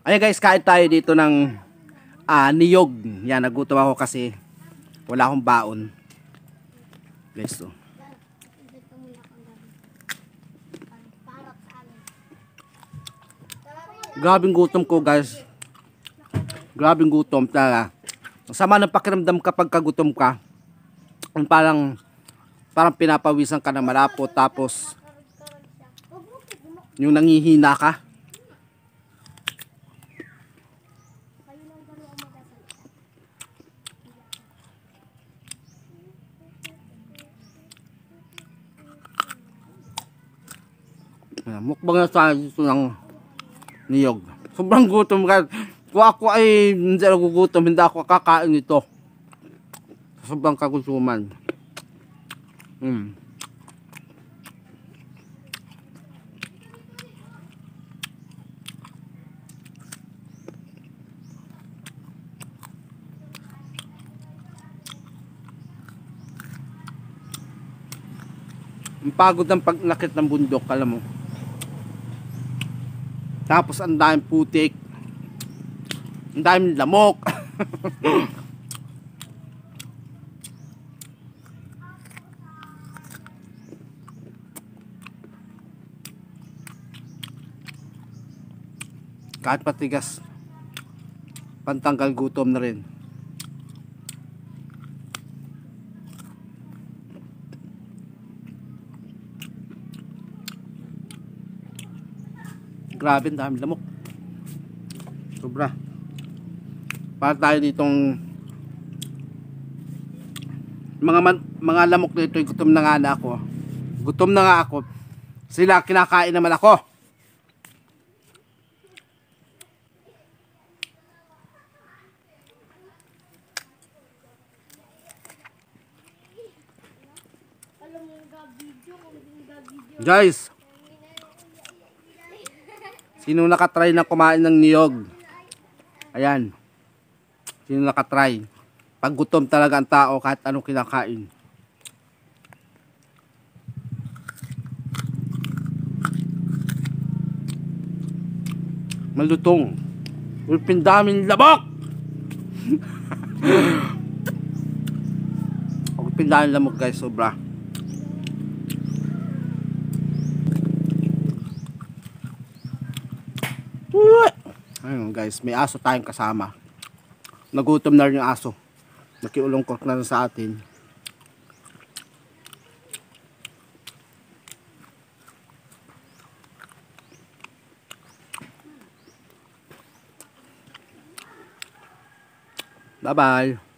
Ayun guys, kain tayo dito ng niyog. Yan, nagutom ako kasi wala akong baon. Guys, so. Grabing gutom ko guys. Grabing gutom talaga. Ang sama ng pakiramdam kapag kagutom ka. Parang pinapawisan ka ng malapot, tapos yung nangihina ka. Mukbang na tayo dito ng niyog. Sobrang gutom ka. Kung ako ay hindi nagugutom, hindi ako kakain nito. Sobrang kagutuman. Ang pagod ng pagnakit ng bundok, alam mo. Tapos ang daming putik. Ang daming lamok. Kahit patigas, pantanggal gutom na rin. Grabe, ang daming lamok. Sobra. Para tayo ditong mga lamok dito, gutom na nga ako. Gutom na nga ako. Sila kinakain naman ako. Guys, sino nakatry na kumain ng niyog? Ayan. Sino nakatry? Pag gutom talaga ang tao, kahit anong kinakain. Malutong. Ulpin daming lamok! Ulpin daming lamok guys, sobra. Ayun guys, may aso tayong kasama. Nagutom na rin yung aso. Nakiulongkot na rin sa atin. Bye bye.